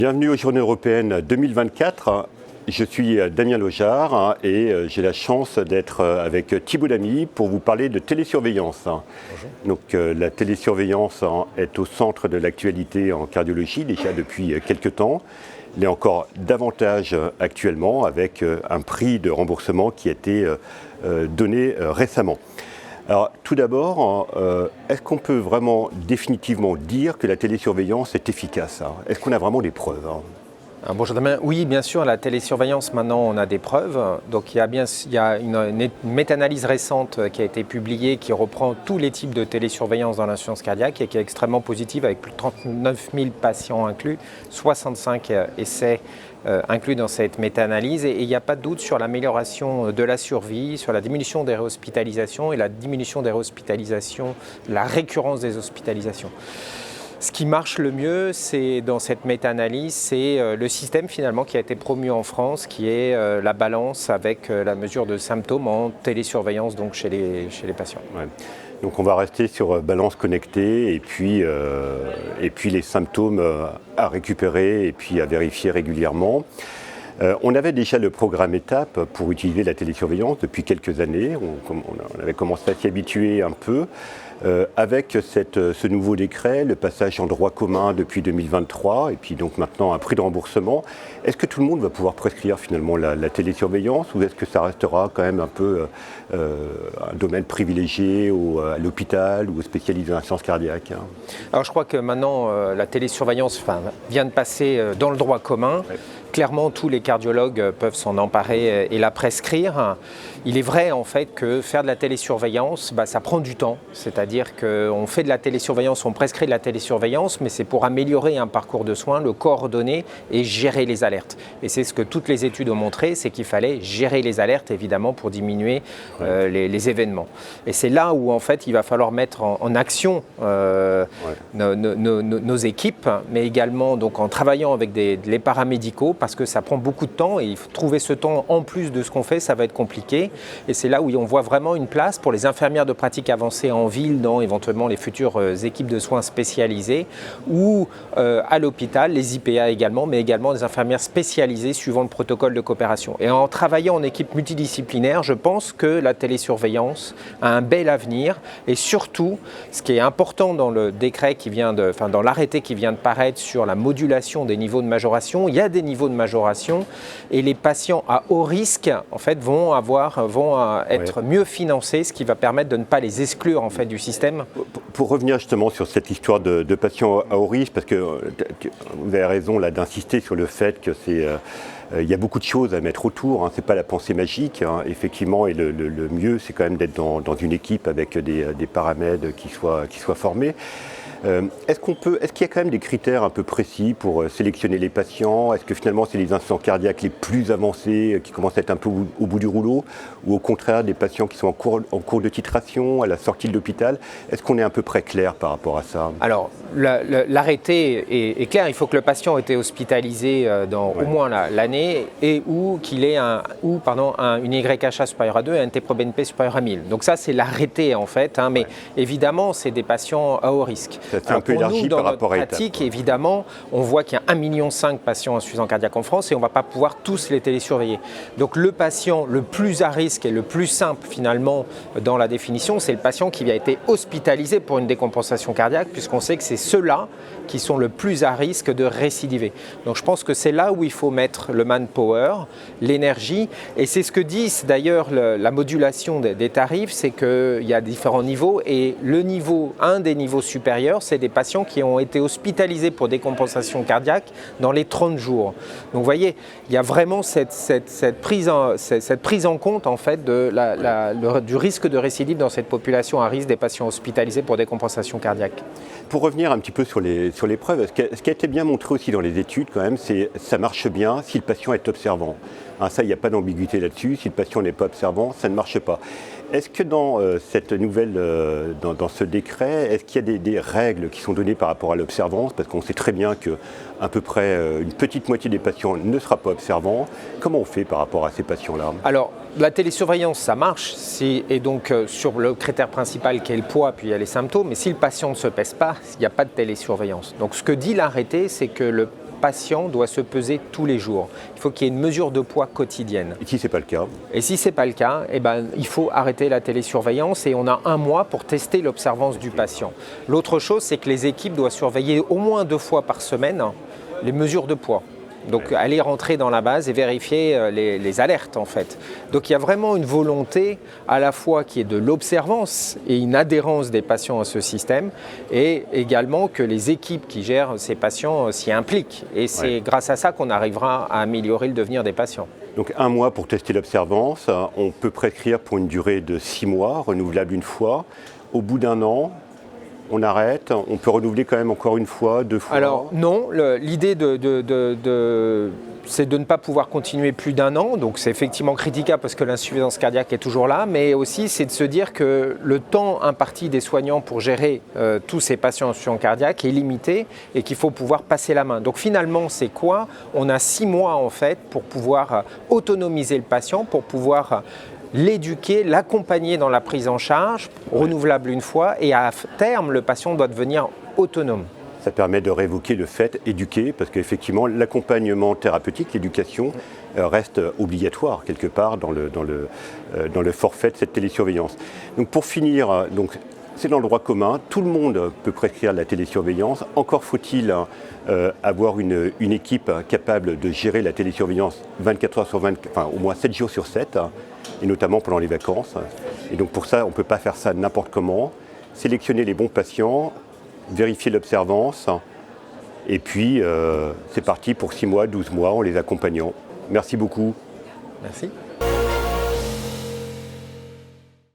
Bienvenue aux Journées européennes 2024. Je suis Damien Lojard et j'ai la chance d'être avec Thibaut Lamy pour vous parler de télésurveillance. Bonjour. Donc la télésurveillance est au centre de l'actualité en cardiologie déjà depuis quelques temps. Il est encore davantage actuellement avec un prix de remboursement qui a été donné récemment. Alors tout d'abord, est-ce qu'on peut vraiment définitivement dire que la télésurveillance est efficace? Est-ce qu'on a vraiment des preuves? Bonjour Damien. Oui, bien sûr, la télésurveillance, maintenant, on a des preuves. Donc, il y a une méta-analyse récente qui a été publiée qui reprend tous les types de télésurveillance dans l'insuffisance cardiaque et qui est extrêmement positive avec plus de 39 000 patients inclus, 65 essais inclus dans cette méta-analyse. Et il n'y a pas de doute sur l'amélioration de la survie, sur la diminution des réhospitalisations et la diminution des réhospitalisations, la récurrence des hospitalisations. Ce qui marche le mieux, c'est dans cette méta-analyse, c'est le système finalement qui a été promu en France, qui est la balance avec la mesure de symptômes en télésurveillance donc chez les patients. Ouais. Donc on va rester sur balance connectée et puis les symptômes à récupérer et puis à vérifier régulièrement. On avait déjà le programme étape pour utiliser la télésurveillance depuis quelques années. On avait commencé à s'y habituer un peu. Avec ce nouveau décret, le passage en droit commun depuis 2023 et puis donc maintenant un prix de remboursement, est-ce que tout le monde va pouvoir prescrire finalement la télésurveillance ou est-ce que ça restera quand même un peu un domaine privilégié à l'hôpital ou spécialisé en sciences cardiaques? Alors je crois que maintenant la télésurveillance vient de passer dans le droit commun. Ouais. Clairement, tous les cardiologues peuvent s'en emparer et la prescrire. Il est vrai en fait que faire de la télésurveillance, ça prend du temps. C'est-à-dire qu'on fait de la télésurveillance, on prescrit de la télésurveillance, mais c'est pour améliorer un parcours de soins, le coordonner et gérer les alertes. Et c'est ce que toutes les études ont montré, c'est qu'il fallait gérer les alertes évidemment pour diminuer les événements. Et c'est là où en fait il va falloir mettre en action nos équipes, mais également donc en travaillant avec les paramédicaux, parce que ça prend beaucoup de temps et il faut trouver ce temps en plus de ce qu'on fait, ça va être compliqué. Et c'est là où on voit vraiment une place pour les infirmières de pratique avancée en ville, dans éventuellement les futures équipes de soins spécialisées, ou à l'hôpital, les IPA également, mais également des infirmières spécialisées suivant le protocole de coopération. Et en travaillant en équipe multidisciplinaire, je pense que la télésurveillance a un bel avenir. Et surtout, ce qui est important dans le décret dans l'arrêté qui vient de paraître sur la modulation des niveaux de majoration, il y a des niveaux de majoration et les patients à haut risque en fait vont être mieux financés, ce qui va permettre de ne pas les exclure en fait du système. Pour revenir justement sur cette histoire de patients à haut risque, parce que vous avez raison là d'insister sur le fait que il y a beaucoup de choses à mettre autour, c'est pas la pensée magique, effectivement, et le mieux c'est quand même d'être dans une équipe avec des paramèdes qui soient formés. Est-ce qu'il y a quand même des critères un peu précis pour sélectionner les patients? Est-ce que finalement c'est les insuffisants cardiaques les plus avancés qui commencent à être un peu au bout du rouleau, ou au contraire des patients qui sont en cours de titration à la sortie de l'hôpital? Est-ce qu'on est à peu près clair par rapport à ça? Alors l'arrêté est clair, il faut que le patient ait été hospitalisé dans au moins l'année et qu'il ait une YHA supérieure à 2 et un NT-proBNP supérieur à 1000. Donc ça c'est l'arrêté en fait, mais évidemment c'est des patients à haut risque. C'est un peu élargi par rapport à notre pratique, évidemment, on voit qu'il y a 1,5 million de patients insuffisants cardiaques en France et on ne va pas pouvoir tous les télésurveiller. Donc le patient le plus à risque et le plus simple finalement dans la définition, c'est le patient qui a été hospitalisé pour une décompensation cardiaque, puisqu'on sait que c'est ceux-là qui sont le plus à risque de récidiver. Donc je pense que c'est là où il faut mettre le manpower, l'énergie, et c'est ce que dit d'ailleurs la modulation des tarifs, c'est qu'il y a différents niveaux et un des niveaux supérieurs, c'est des patients qui ont été hospitalisés pour décompensation cardiaque dans les 30 jours. Donc vous voyez, il y a vraiment cette prise en compte en fait du risque de récidive dans cette population à risque des patients hospitalisés pour décompensation cardiaque. Pour revenir un petit peu sur les preuves, ce qui a été bien montré aussi dans les études quand même, c'est que ça marche bien si le patient est observant. Ça, il n'y a pas d'ambiguïté là-dessus. Si le patient n'est pas observant, ça ne marche pas. Est-ce que dans cette nouvelle, dans ce décret, est-ce qu'il y a des règles qui sont données par rapport à l'observance? Parce qu'on sait très bien qu'à peu près une petite moitié des patients ne sera pas observant. Comment on fait par rapport à ces patients-là? Alors, la télésurveillance, ça marche. Et donc, sur le critère principal qui est le poids, puis il y a les symptômes. Mais si le patient ne se pèse pas, il n'y a pas de télésurveillance. Donc, ce que dit l'arrêté, c'est que patient doit se peser tous les jours. Il faut qu'il y ait une mesure de poids quotidienne. Et si ce n'est pas le cas? Et si ce n'est pas le cas, il faut arrêter la télésurveillance et on a 1 mois pour tester l'observance du patient. L'autre chose, c'est que les équipes doivent surveiller au moins 2 fois par semaine les mesures de poids. Donc aller rentrer dans la base et vérifier les alertes en fait. Donc il y a vraiment une volonté à la fois qui est de l'observance et une adhérence des patients à ce système et également que les équipes qui gèrent ces patients s'y impliquent. Et c'est grâce à ça qu'on arrivera à améliorer le devenir des patients. Donc 1 mois pour tester l'observance, on peut prescrire pour une durée de 6 mois, renouvelable 1 fois. Au bout d'1 an, on arrête, on peut renouveler quand même encore 1 fois, 2 fois? Alors non, l'idée c'est de ne pas pouvoir continuer plus d'1 an, donc c'est effectivement critiquable parce que l'insuffisance cardiaque est toujours là, mais aussi c'est de se dire que le temps imparti des soignants pour gérer tous ces patients en insuffisance cardiaque est limité et qu'il faut pouvoir passer la main. Donc finalement c'est quoi? On a 6 mois en fait pour pouvoir autonomiser le patient, pour pouvoir l'éduquer, l'accompagner dans la prise en charge, renouvelable 1 fois, et à terme, le patient doit devenir autonome. Ça permet de révoquer le fait éduquer, parce qu'effectivement, l'accompagnement thérapeutique, l'éducation, reste obligatoire quelque part dans le forfait de cette télésurveillance. Donc pour finir, c'est dans le droit commun, tout le monde peut prescrire la télésurveillance, encore faut-il avoir une équipe capable de gérer la télésurveillance 24 heures sur 24, enfin au moins 7 jours sur 7, et notamment pendant les vacances. Et donc pour ça, on ne peut pas faire ça n'importe comment. Sélectionner les bons patients, vérifier l'observance, et puis c'est parti pour 6 mois, 12 mois en les accompagnant. Merci beaucoup. Merci.